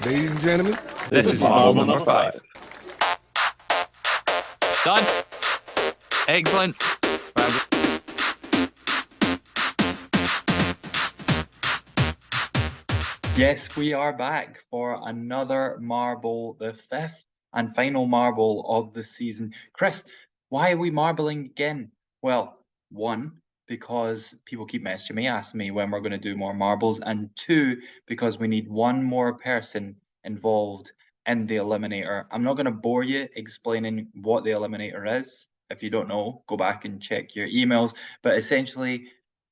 Ladies and gentlemen, this is Marble number 5. Done. Excellent. Yes, we are back for another Marble, the 5th and final Marble of the season. Chris, why are we marbling again? Well, 1, because people keep messaging me, asking me when we're going to do more marbles, and 2, because we need one more person involved in the Eliminator. I'm not going to bore you explaining what the Eliminator is. If you don't know, go back and check your emails. But essentially,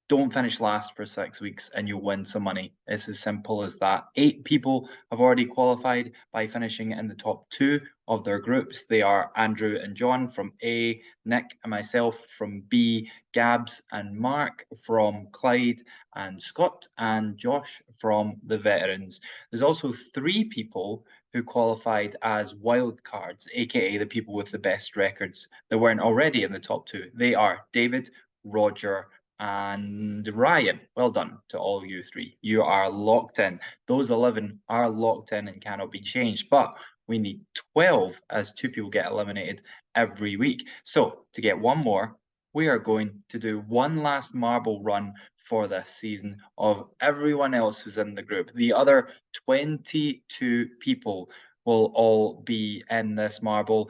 don't finish last for 6 weeks and you'll win some money. It's as simple as that. 8 people have already qualified by finishing in the top 2 of their groups. They are Andrew and John from A, Nick and myself from B, Gabs and Mark from Clyde, and Scott and Josh from the Veterans. There's also 3 people who qualified as wildcards, aka the people with the best records that weren't already in the top 2. They are David, Roger, and Ryan. Well done to all you 3. You are locked in. Those 11 are locked in and cannot be changed, but we need 12 as 2 people get eliminated every week. So to get one more, we are going to do one last marble run for this season of everyone else who's in the group. The other 22 people will all be in this marble.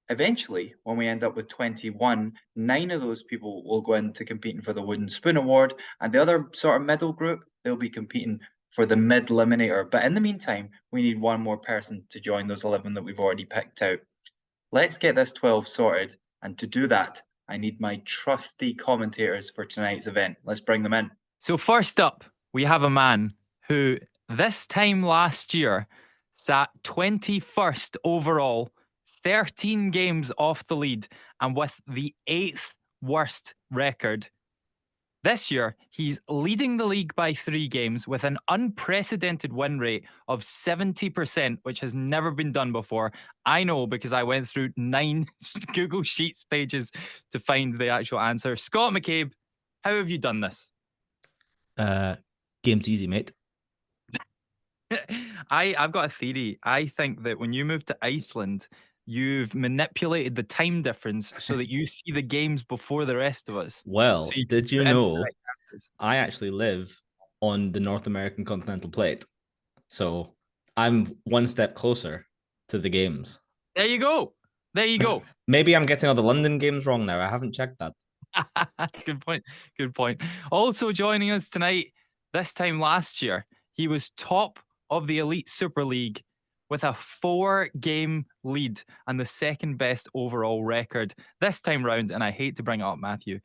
Eventually, when we end up with 21, 9 of those people will go into competing for the Wooden Spoon Award, and the other sort of middle group, they'll be competing for the mid-eliminator. But in the meantime, we need one more person to join those 11 that we've already picked out. Let's get this 12 sorted, and to do that, I need my trusty commentators for tonight's event. Let's bring them in. So first up, we have a man who this time last year sat 21st overall, 13 games off the lead, and with the 8th worst record. This year, he's leading the league by 3 games with an unprecedented win rate of 70%, which has never been done before. I know because I went through 9 Google Sheets pages to find the actual answer. Scott McCabe, how have you done this? Game's easy, mate. I've got a theory. I think that when you moved to Iceland, you've manipulated the time difference so that you see the games before the rest of us. Well, So did you know I actually live on the North American continental plate? So I'm one step closer to the games. There you go. There you go. Maybe I'm getting all the London games wrong now. I haven't checked that. Good point. Good point. Also joining us tonight, this time last year, he was top of the Elite Super League with a 4-game lead and the second best overall record this time round. And I hate to bring it up, Matthew,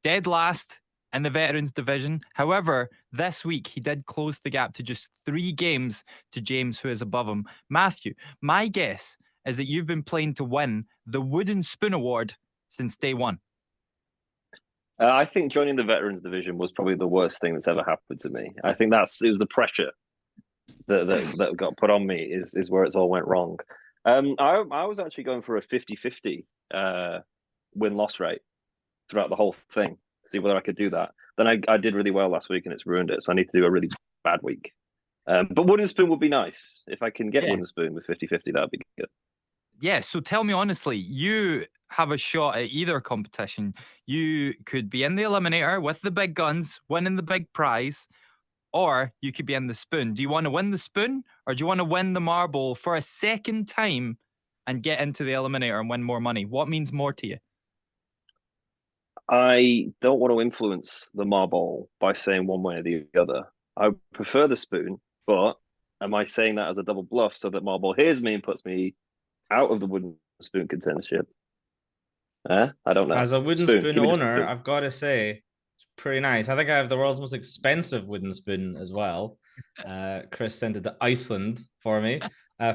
dead last in the Veterans division. However, this week he did close the gap to just 3 games to James, who is above him. Matthew, my guess is that you've been playing to win the Wooden Spoon Award since day one. I think joining the Veterans division was probably the worst thing that's ever happened to me. I think it was the pressure that got put on me is where it's all went wrong. I was actually going for a 50-50 win-loss rate throughout the whole thing, see whether I could do that. Then I did really well last week and it's ruined it, so I need to do a really bad week. But Wooden Spoon would be nice. If I can get Wooden Spoon with 50-50, that'd be good. Yeah, so tell me honestly, you have a shot at either competition. You could be in the Eliminator with the big guns, winning the big prize, or you could be in the Spoon. Do you want to win the Spoon, or do you want to win the Marble for a second time and get into the Eliminator and win more money? What means more to you? I don't want to influence the Marble by saying one way or the other. I prefer the Spoon, but am I saying that as a double bluff so that Marble hears me and puts me out of the Wooden Spoon contendership? I don't know. As a Wooden Spoon owner, Spoon. I've got to say, it's pretty nice. I think I have the world's most expensive Wooden Spoon as well. Chris sent it to Iceland for me,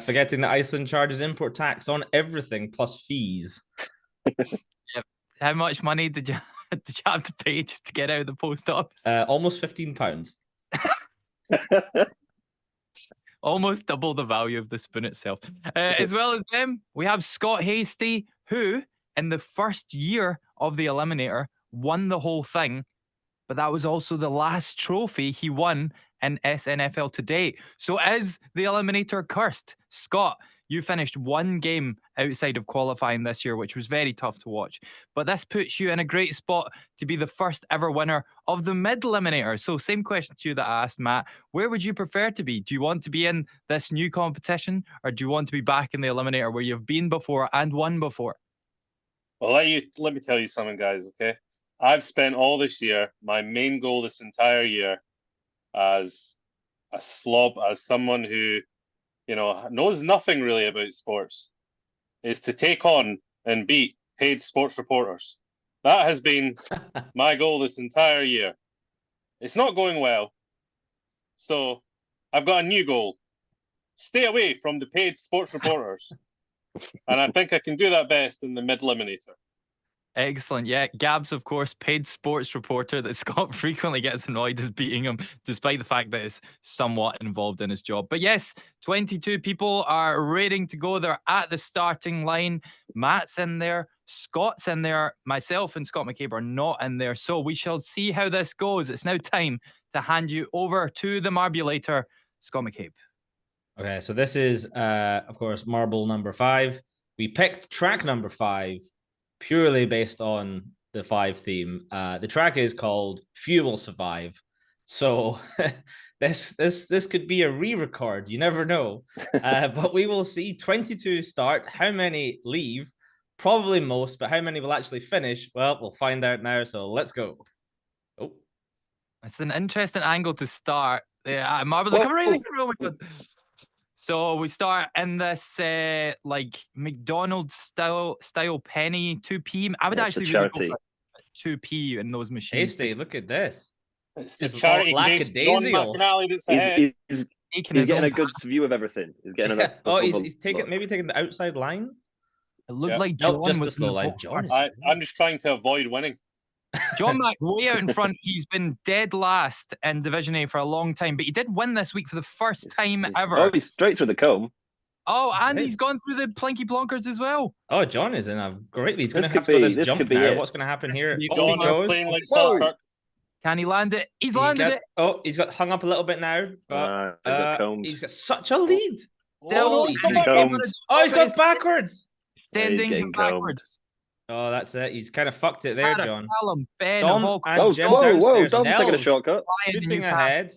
forgetting that Iceland charges import tax on everything plus fees. Yep. How much money did you have to pay just to get out of the post office? Almost £15. Almost double the value of the spoon itself. As well as them, we have Scott Hasty, who, in the first year of the Eliminator, won the whole thing. But that was also the last trophy he won in SNFL to date. So is the Eliminator cursed? Scott, you finished one game outside of qualifying this year, which was very tough to watch. But this puts you in a great spot to be the first ever winner of the mid-eliminator. So same question to you that I asked Matt. Where would you prefer to be? Do you want to be in this new competition, or do you want to be back in the eliminator where you've been before and won before? Well, let me tell you something, guys, okay? I've spent all this year, my main goal this entire year, as a slob, as someone who, knows nothing really about sports, is to take on and beat paid sports reporters. That has been my goal this entire year. It's not going well. So I've got a new goal. Stay away from the paid sports reporters. And I think I can do that best in the mid-eliminator. Excellent. Yeah, Gab's, of course, paid sports reporter that Scott frequently gets annoyed as beating him, despite the fact that it's somewhat involved in his job. But yes, 22 people are raring to go. They're at the starting line. Matt's in there. Scott's in there. Myself and Scott McCabe are not in there. So we shall see how this goes. It's now time to hand you over to the Marbulator, Scott McCabe. Okay, so this is, of course, Marble number 5. We picked track number 5 purely based on the 5 theme. The track is called Few Will Survive. So this could be a re-record. You never know. But we will see 22 start. How many leave? Probably most, but how many will actually finish? Well, we'll find out now. So let's go. Oh, it's an interesting angle to start. Yeah, Marbles are coming right there. Oh my God. So we start in this like McDonald's style penny 2p. I would actually really go for 2p in those machines. Tasty, look at this. It's the charity case John McNally that's ahead. He's getting a good view of everything. He's getting a he's taking the outside line. It looked like John was the slow line. John I'm just trying to avoid winning. John Mack way out in front. He's been dead last in Division A for a long time, but he did win this week for the first time ever. Oh, he's straight through the comb. Oh, and he's gone through the Plinky Plonkers as well. Oh, John is in a great lead. He's going to have to go this jump now. What's going to happen here? John is playing like Selkirk. Can he land it? He's landed it. Oh, he's got hung up a little bit now. But he's got such a lead. Oh, he's got backwards. Sending him backwards. Oh, that's it. He's kind of fucked it there, John. Callum, Ben, Dom Dom's taking a shortcut. Shooting ahead.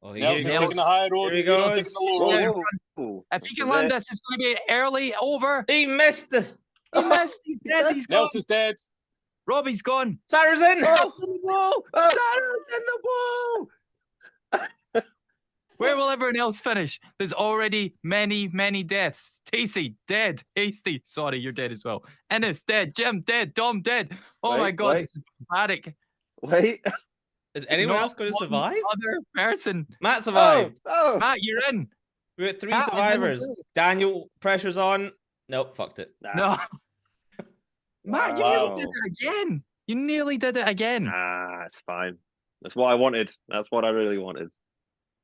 Oh, he's taking the high road. Here he goes. If he can land this, it's going to be early over. He missed it. He missed. He's dead. He's gone. Nelson's dead. Robbie's gone. Sarah's in. Sarah's in the wall. Sarah's in the wall. Where will everyone else finish? There's already many, many deaths. Stacey, dead. Hasty, sorry, you're dead as well. Ennis, dead. Jim, dead. Dom, dead. Oh my God, this is dramatic. Wait. Is anyone else going to survive? Other person. Matt survived. Oh. Matt, you're in. We got 3 survivors. Daniel, pressure's on. Nope, fucked it. No. Matt, you nearly did it again. You nearly did it again. It's fine. That's what I wanted. That's what I really wanted.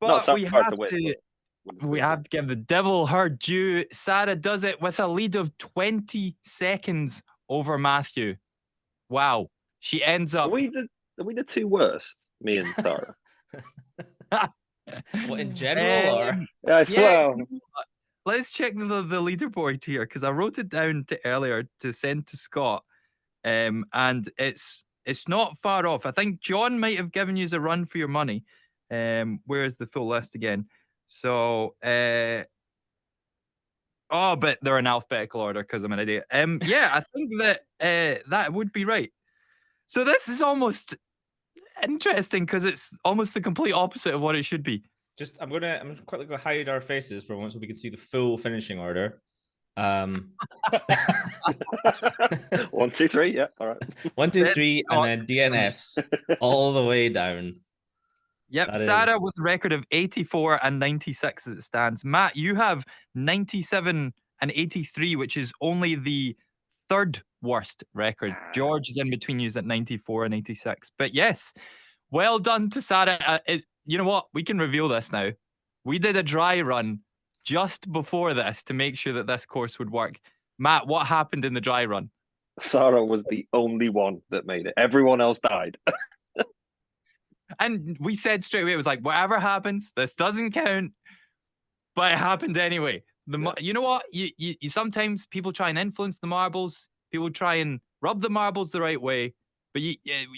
But we have to give the devil her due. Sarah does it with a lead of 20 seconds over Matthew. Wow. She ends up... Are we the 2 worst? Me and Sarah. What, in general? Or? Yeah. Let's check the leaderboard here, because I wrote it down earlier to send to Scott. And it's not far off. I think John might have given you a run for your money. Where's the full list again? So but they're in alphabetical order because I'm an idiot. Yeah, I think that that would be right. So this is almost interesting because it's almost the complete opposite of what it should be. I'm gonna quickly go hide our faces for once so we can see the full finishing order. 1, 2, 3, yeah, all right. 1, 2, 3, and then DNFs all the way down. Yep, Sarah with a record of 84 and 96 as it stands. Matt, you have 97 and 83, which is only the 3rd worst record. George is in between you at 94 and 86. But yes, well done to Sarah. You know what? We can reveal this now. We did a dry run just before this to make sure that this course would work. Matt, what happened in the dry run? Sarah was the only one that made it. Everyone else died. And we said straight away, it was like, whatever happens, this doesn't count. But it happened anyway. You know what? You sometimes people try and influence the marbles. People try and rub the marbles the right way. But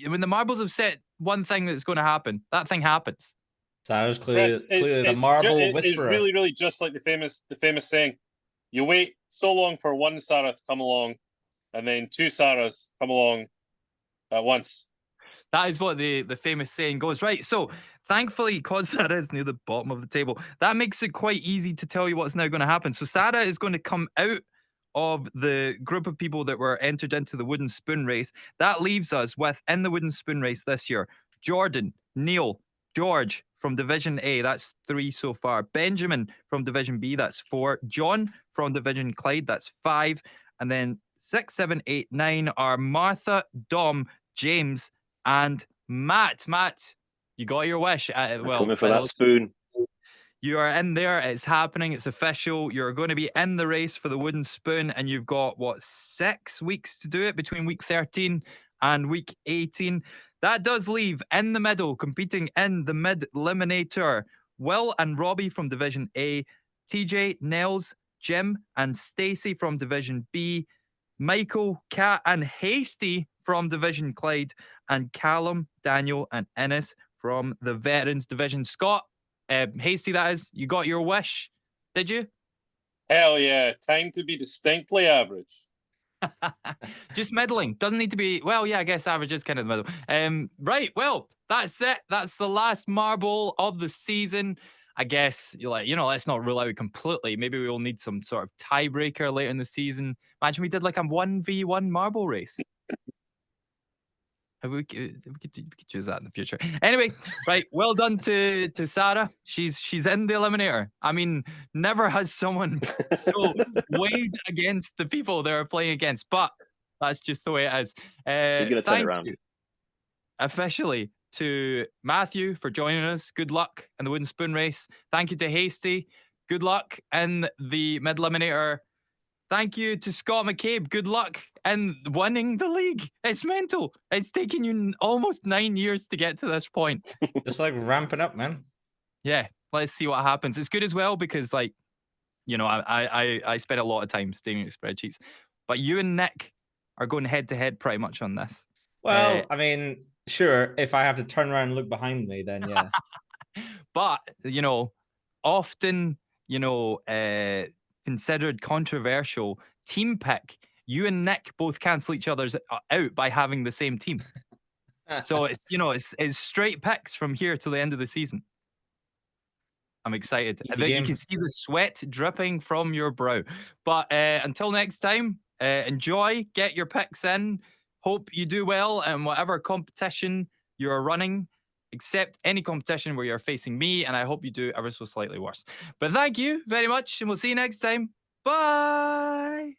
when the marbles have said one thing that's going to happen, that thing happens. Sarah's Chris, clearly the it's marble whisperer. It's really, really just like the famous saying: you wait so long for one Sarah to come along, and then two Sarahs come along at once. That is what the famous saying goes. Right. So thankfully, because Sarah is near the bottom of the table, that makes it quite easy to tell you what's now going to happen. So Sarah is going to come out of the group of people that were entered into the wooden spoon race. That leaves us with, in the wooden spoon race this year, Jordan, Neil, George from Division A, that's 3 so far. Benjamin from Division B, that's 4. John from Division Clyde, that's 5. And then 6, 7, 8, 9 are Martha, Dom, James, and Matt. Matt, you got your wish. Coming for that spoon. You are in there. It's happening. It's official. You're going to be in the race for the wooden spoon, and you've got, 6 weeks to do it between week 13 and week 18. That does leave in the middle, competing in the mid-eliminator, Will and Robbie from Division A, TJ, Nels, Jim, and Stacey from Division B, Michael, Kat, and Hasty from Division Clyde, and Callum, Daniel, and Ennis from the Veterans Division. Scott, Hasty, that is, you got your wish, did you? Hell yeah, time to be distinctly average. Just middling. Doesn't need to be, well, yeah, I guess average is kind of the middle. Right, well, that's it. That's the last marble of the season. I guess, let's not rule out completely. Maybe we will need some sort of tiebreaker later in the season. Imagine we did like a 1v1 marble race. We could choose that in the future. Anyway, right. Well done to Sarah. She's in the eliminator. I mean, never has someone so weighed against the people they are playing against, but that's just the way it is. He's going to turn it around. You officially to Matthew for joining us. Good luck in the wooden spoon race. Thank you to Hasty. Good luck in the mid eliminator. Thank you to Scott McCabe. Good luck in winning the league. It's mental. It's taken you almost 9 years to get to this point. Just like ramping up, man. Yeah, let's see what happens. It's good as well because, I spent a lot of time staring at spreadsheets. But you and Nick are going head to head pretty much on this. Well, I mean, sure. If I have to turn around and look behind me, then yeah. But, often, considered controversial team pick, you and Nick both cancel each other's out by having the same team. So it's straight picks from here to the end of the season. I'm excited. I think you can see the sweat dripping from your brow. But until next time, enjoy, get your picks in. Hope you do well in whatever competition you're running, except any competition where you're facing me, and I hope you do ever so slightly worse. But thank you very much, and we'll see you next time. Bye!